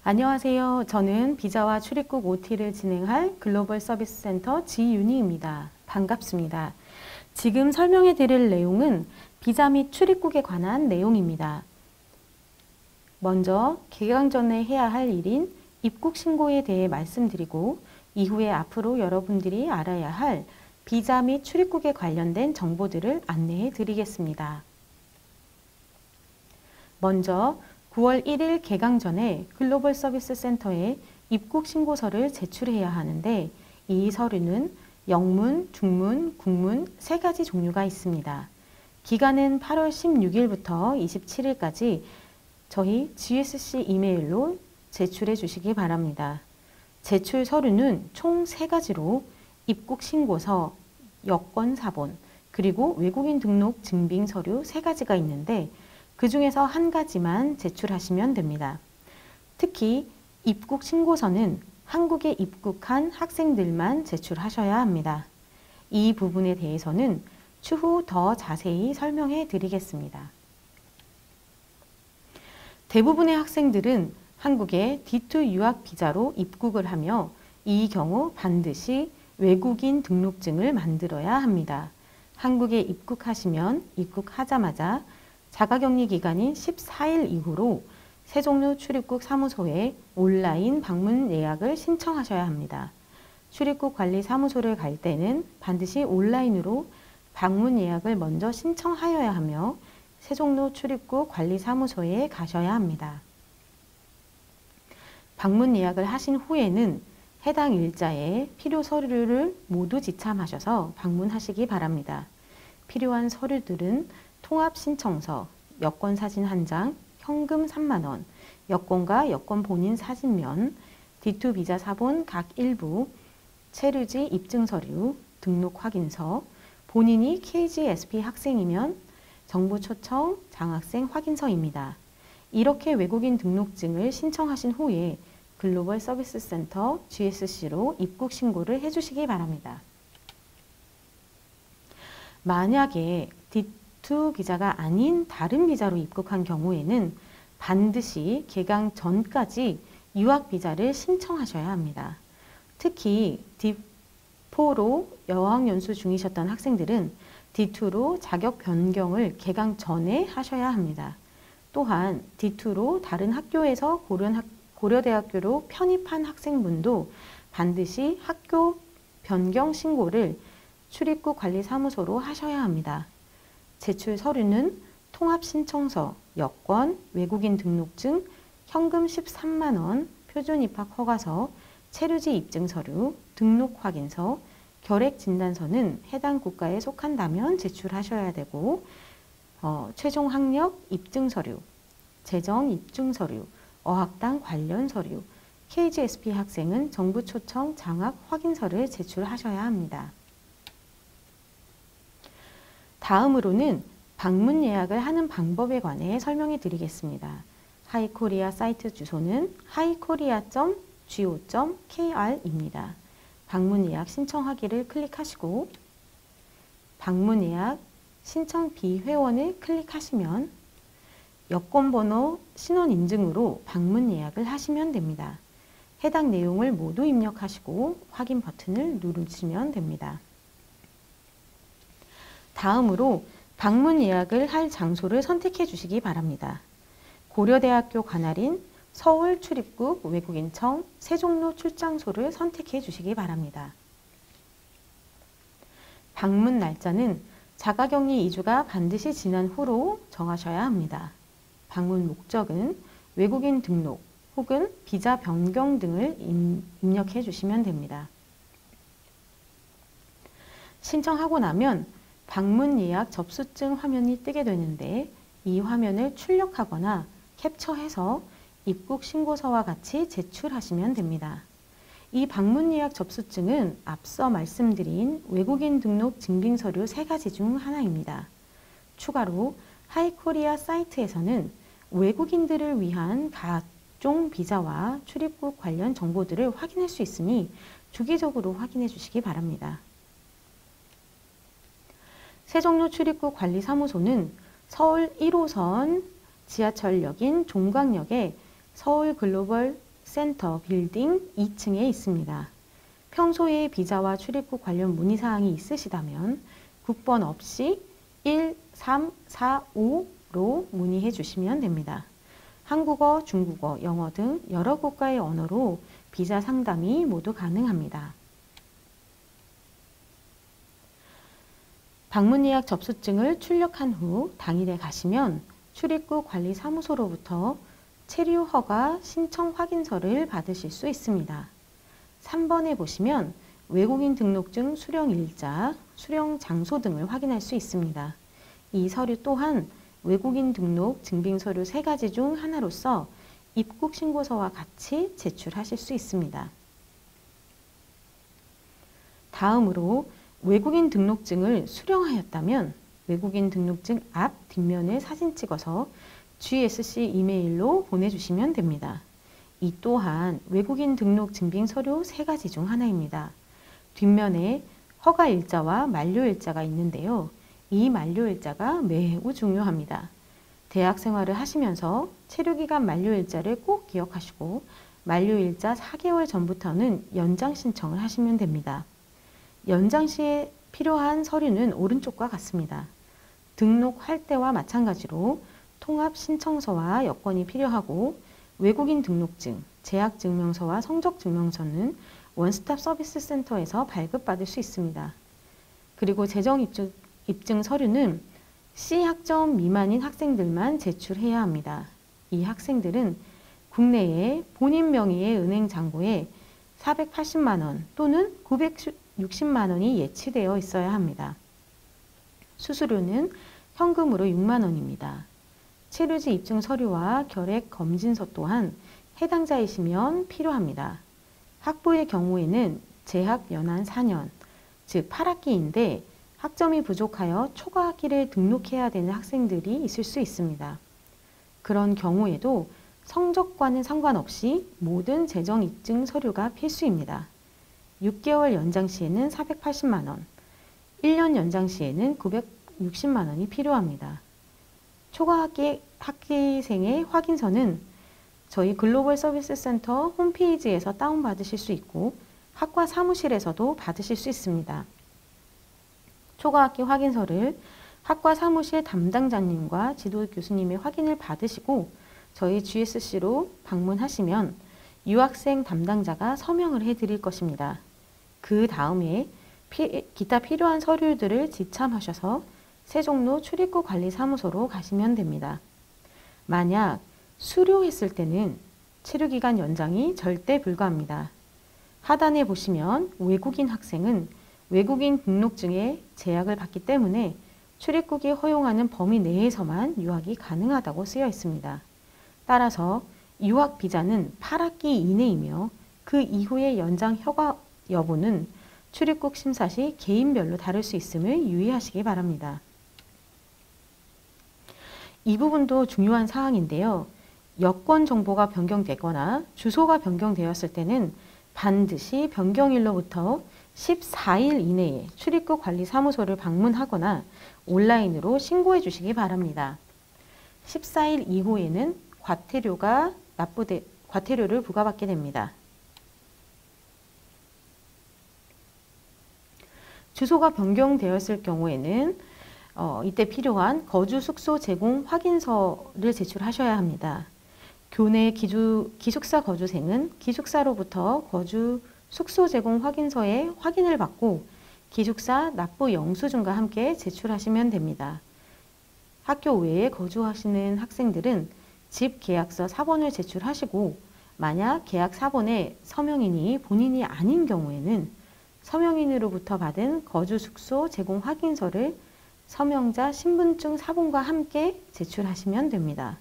안녕하세요. 저는 비자와 출입국 OT를 진행할 글로벌 서비스 센터 지윤희입니다. 반갑습니다. 지금 설명해 드릴 내용은 비자 및 출입국에 관한 내용입니다. 먼저 개강 전에 해야 할 일인 입국 신고에 대해 말씀드리고 이후에 앞으로 여러분들이 알아야 할 비자 및 출입국에 관련된 정보들을 안내해 드리겠습니다. 먼저 9월 1일 개강 전에 글로벌 서비스 센터에 입국 신고서를 제출해야 하는데 이 서류는 영문, 중문, 국문 3가지 종류가 있습니다. 기간은 8월 16일부터 27일까지 저희 GSC 이메일로 제출해 주시기 바랍니다. 제출 서류는 총 3가지로 입국 신고서, 여권 사본, 그리고 외국인 등록 증빙 서류 3가지가 있는데 그 중에서 한 가지만 제출하시면 됩니다. 특히 입국 신고서는 한국에 입국한 학생들만 제출하셔야 합니다. 이 부분에 대해서는 추후 더 자세히 설명해 드리겠습니다. 대부분의 학생들은 한국에 D2 유학 비자로 입국을 하며 이 경우 반드시 외국인 등록증을 만들어야 합니다. 한국에 입국하시면 입국하자마자 자가격리 기간인 14일 이후로 세종로 출입국 사무소에 온라인 방문 예약을 신청하셔야 합니다. 출입국 관리 사무소를 갈 때는 반드시 온라인으로 방문 예약을 먼저 신청하여야 하며 세종로 출입국 관리 사무소에 가셔야 합니다. 방문 예약을 하신 후에는 해당 일자에 필요 서류를 모두 지참하셔서 방문하시기 바랍니다. 필요한 서류들은 통합신청서, 여권사진 1장, 현금 3만 원, 여권과 여권 본인 사진면, D2 비자 사본 각 일부, 체류지 입증서류, 등록 확인서, 본인이 KGSP 학생이면 정부 초청 장학생 확인서입니다. 이렇게 외국인 등록증을 신청하신 후에 글로벌 서비스 센터 GSC로 입국 신고를 해주시기 바랍니다. 만약에 D2 비자가 아닌 다른 비자로 입국한 경우에는 반드시 개강 전까지 유학 비자를 신청하셔야 합니다. 특히 D4로 여학연수 중이셨던 학생들은 D2로 자격 변경을 개강 전에 하셔야 합니다. 또한 D2로 다른 학교에서 고려대학교로 편입한 학생분도 반드시 학교 변경 신고를 출입국 관리 사무소로 하셔야 합니다. 제출 서류는 통합신청서, 여권, 외국인 등록증, 현금 13만 원, 표준 입학 허가서, 체류지 입증 서류, 등록 확인서, 결핵 진단서는 해당 국가에 속한다면 제출하셔야 되고 최종 학력 입증 서류, 재정 입증 서류, 어학당 관련 서류, KGSP 학생은 정부 초청 장학 확인서를 제출하셔야 합니다. 다음으로는 방문 예약을 하는 방법에 관해 설명해 드리겠습니다. 하이코리아 사이트 주소는 hicorea.go.kr입니다. 방문 예약 신청하기를 클릭하시고 방문 예약 신청 비회원을 클릭하시면 여권번호 신원 인증으로 방문 예약을 하시면 됩니다. 해당 내용을 모두 입력하시고 확인 버튼을 누르시면 됩니다. 다음으로 방문 예약을 할 장소를 선택해 주시기 바랍니다. 고려대학교 관할인 서울 출입국 외국인청 세종로 출장소를 선택해 주시기 바랍니다. 방문 날짜는 자가격리 2주가 반드시 지난 후로 정하셔야 합니다. 방문 목적은 외국인 등록 혹은 비자 변경 등을 입력해 주시면 됩니다. 신청하고 나면 방문 예약 접수증 화면이 뜨게 되는데 이 화면을 출력하거나 캡처해서 입국 신고서와 같이 제출하시면 됩니다. 이 방문 예약 접수증은 앞서 말씀드린 외국인 등록 증빙서류 3가지 중 하나입니다. 추가로 하이코리아 사이트에서는 외국인들을 위한 각종 비자와 출입국 관련 정보들을 확인할 수 있으니 주기적으로 확인해 주시기 바랍니다. 세종로 출입국 관리사무소는 서울 1호선 지하철역인 종강역에 서울 글로벌 센터 빌딩 2층에 있습니다. 평소에 비자와 출입국 관련 문의사항이 있으시다면 국번 없이 1345로 문의해 주시면 됩니다. 한국어, 중국어, 영어 등 여러 국가의 언어로 비자 상담이 모두 가능합니다. 방문 예약 접수증을 출력한 후 당일에 가시면 출입국 관리 사무소로부터 체류 허가 신청 확인서를 받으실 수 있습니다. 3번에 보시면 외국인 등록증 수령 일자, 수령 장소 등을 확인할 수 있습니다. 이 서류 또한 외국인 등록 증빙 서류 3가지 중 하나로서 입국 신고서와 같이 제출하실 수 있습니다. 다음으로 외국인 등록증을 수령하였다면 외국인 등록증 앞, 뒷면을 사진 찍어서 GSC 이메일로 보내주시면 됩니다. 이 또한 외국인 등록 증빙 서류 3가지 중 하나입니다. 뒷면에 허가 일자와 만료 일자가 있는데요. 이 만료 일자가 매우 중요합니다. 대학 생활을 하시면서 체류기간 만료 일자를 꼭 기억하시고 만료 일자 4개월 전부터는 연장 신청을 하시면 됩니다. 연장 시에 필요한 서류는 오른쪽과 같습니다. 등록할 때와 마찬가지로 통합 신청서와 여권이 필요하고 외국인 등록증, 재학증명서와 성적증명서는 원스톱 서비스 센터에서 발급받을 수 있습니다. 그리고 재정 입증 서류는 C학점 미만인 학생들만 제출해야 합니다. 이 학생들은 국내에 본인 명의의 은행 잔고에 480만 원 또는 960만 원이 예치되어 있어야 합니다. 수수료는 현금으로 6만 원입니다. 체류지 입증 서류와 결핵 검진서 또한 해당자이시면 필요합니다. 학부의 경우에는 재학 연한 4년, 즉 8학기인데 학점이 부족하여 초과학기를 등록해야 되는 학생들이 있을 수 있습니다. 그런 경우에도 성적과는 상관없이 모든 재정 입증 서류가 필수입니다. 6개월 연장 시에는 480만 원, 1년 연장 시에는 960만 원이 필요합니다. 학기생의 확인서는 저희 글로벌 서비스 센터 홈페이지에서 다운받으실 수 있고 학과 사무실에서도 받으실 수 있습니다. 초과학기 확인서를 학과 사무실 담당자님과 지도 교수님의 확인을 받으시고 저희 GSC로 방문하시면 유학생 담당자가 서명을 해드릴 것입니다. 그 다음에 기타 필요한 서류들을 지참하셔서 세종로 출입국관리사무소로 가시면 됩니다. 만약 수료했을 때는 체류기간 연장이 절대 불가합니다. 하단에 보시면 외국인 학생은 외국인 등록증에 제약을 받기 때문에 출입국이 허용하는 범위 내에서만 유학이 가능하다고 쓰여 있습니다. 따라서 유학 비자는 8학기 이내이며 그 이후의 연장 허가 여부는 출입국 심사 시 개인별로 다를 수 있음을 유의하시기 바랍니다. 이 부분도 중요한 사항인데요. 여권 정보가 변경되거나 주소가 변경되었을 때는 반드시 변경일로부터 14일 이내에 출입국 관리사무소를 방문하거나 온라인으로 신고해 주시기 바랍니다. 14일 이후에는 과태료를 부과받게 됩니다. 주소가 변경되었을 경우에는 이때 필요한 거주 숙소 제공 확인서를 제출하셔야 합니다. 교내 기숙사 거주생은 기숙사로부터 거주 숙소 제공 확인서에 확인을 받고 기숙사 납부 영수증과 함께 제출하시면 됩니다. 학교 외에 거주하시는 학생들은 집 계약서 사본을 제출하시고 만약 계약 사본에 서명인이 본인이 아닌 경우에는 서명인으로부터 받은 거주 숙소 제공 확인서를 서명자 신분증 사본과 함께 제출하시면 됩니다.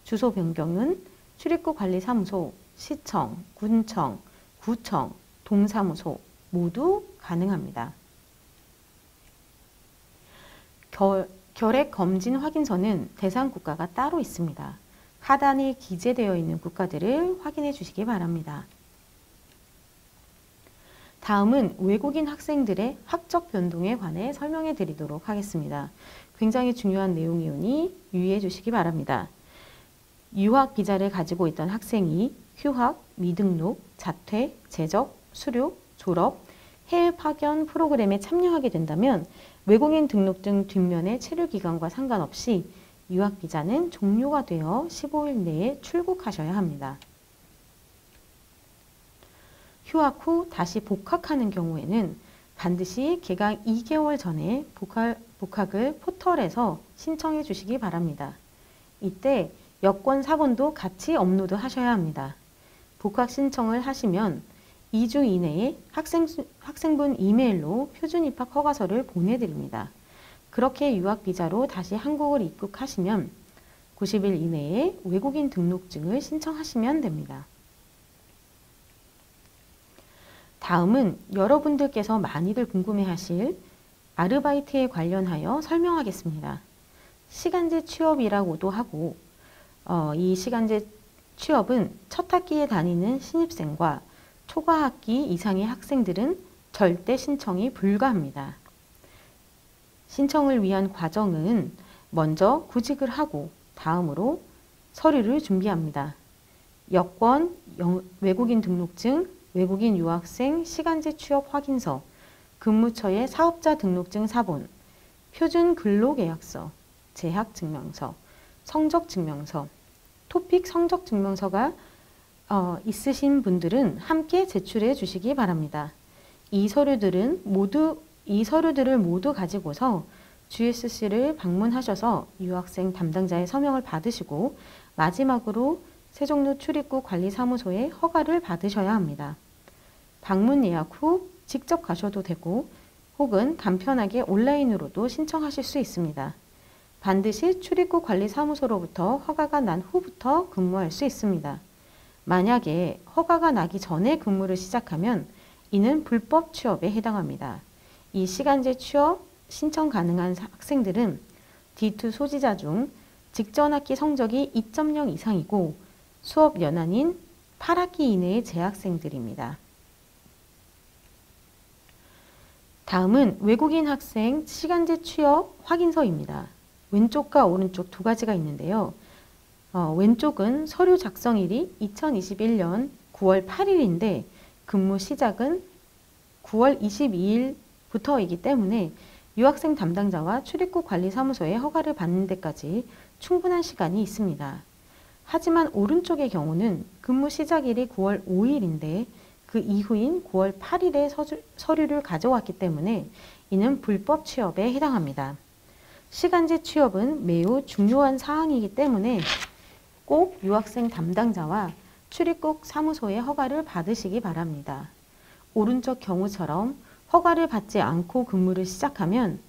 주소 변경은 출입국관리사무소, 시청, 군청, 구청, 동사무소 모두 가능합니다. 결핵 검진 확인서는 대상 국가가 따로 있습니다. 하단에 기재되어 있는 국가들을 확인해 주시기 바랍니다. 다음은 외국인 학생들의 학적 변동에 관해 설명해 드리도록 하겠습니다. 굉장히 중요한 내용이오니 유의해 주시기 바랍니다. 유학 비자를 가지고 있던 학생이 휴학, 미등록, 자퇴, 재적, 수료, 졸업, 해외 파견 프로그램에 참여하게 된다면 외국인 등록증 뒷면의 체류기간과 상관없이 유학비자는 종료가 되어 15일 내에 출국하셔야 합니다. 휴학 후 다시 복학하는 경우에는 반드시 개강 2개월 전에 복학을 포털에서 신청해 주시기 바랍니다. 이때 여권 사본도 같이 업로드 하셔야 합니다. 복학 신청을 하시면 2주 이내에 학생분 이메일로 표준 입학 허가서를 보내드립니다. 그렇게 유학비자로 다시 한국을 입국하시면 90일 이내에 외국인 등록증을 신청하시면 됩니다. 다음은 여러분들께서 많이들 궁금해하실 아르바이트에 관련하여 설명하겠습니다. 시간제 취업이라고도 하고 이 시간제 취업은 첫 학기에 다니는 신입생과 초과학기 이상의 학생들은 절대 신청이 불가합니다. 신청을 위한 과정은 먼저 구직을 하고 다음으로 서류를 준비합니다. 여권, 외국인 등록증, 외국인 유학생 시간제 취업 확인서, 근무처의 사업자 등록증 사본, 표준 근로계약서, 재학증명서, 성적증명서, 토픽 성적증명서가 있으신 분들은 함께 제출해 주시기 바랍니다. 이 서류들을 모두 가지고서 GSC를 방문하셔서 유학생 담당자의 서명을 받으시고 마지막으로 세종로 출입국 관리사무소에 허가를 받으셔야 합니다. 방문 예약 후 직접 가셔도 되고 혹은 간편하게 온라인으로도 신청하실 수 있습니다. 반드시 출입국 관리사무소로부터 허가가 난 후부터 근무할 수 있습니다. 만약에 허가가 나기 전에 근무를 시작하면 이는 불법 취업에 해당합니다. 이 시간제 취업 신청 가능한 학생들은 D2 소지자 중 직전 학기 성적이 2.0 이상이고 수업 연한인 8학기 이내의 재학생들입니다. 다음은 외국인 학생 시간제 취업 확인서입니다. 왼쪽과 오른쪽 두 가지가 있는데요. 왼쪽은 서류 작성일이 2021년 9월 8일인데 근무 시작은 9월 22일부터이기 때문에 유학생 담당자와 출입국 관리사무소에 허가를 받는 데까지 충분한 시간이 있습니다. 하지만 오른쪽의 경우는 근무 시작일이 9월 5일인데 그 이후인 9월 8일에 서류를 가져왔기 때문에 이는 불법 취업에 해당합니다. 시간제 취업은 매우 중요한 사항이기 때문에 꼭 유학생 담당자와 출입국 사무소의 허가를 받으시기 바랍니다. 오른쪽 경우처럼 허가를 받지 않고 근무를 시작하면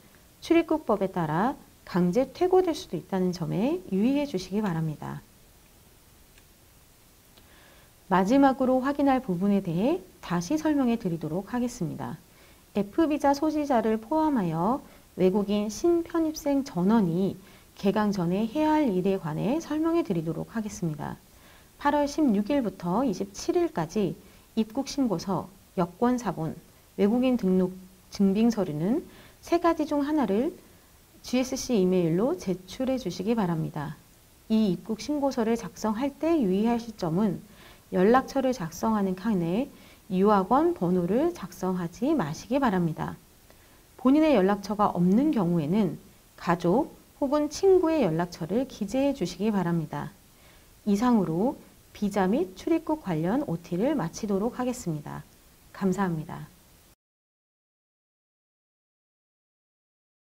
출입국법에 따라 강제 퇴고될 수도 있다는 점에 유의해 주시기 바랍니다. 마지막으로 확인할 부분에 대해 다시 설명해 드리도록 하겠습니다. F비자 소지자를 포함하여 외국인 신편입생 전원이 개강 전에 해야 할 일에 관해 설명해 드리도록 하겠습니다. 8월 16일부터 27일까지 입국신고서, 여권사본, 외국인 등록 증빙 서류는 세 가지 중 하나를 GSC 이메일로 제출해 주시기 바랍니다. 이 입국신고서를 작성할 때 유의하실 점은 연락처를 작성하는 칸에 유학원 번호를 작성하지 마시기 바랍니다. 본인의 연락처가 없는 경우에는 가족 혹은 친구의 연락처를 기재해 주시기 바랍니다. 이상으로 비자 및 출입국 관련 OT를 마치도록 하겠습니다. 감사합니다.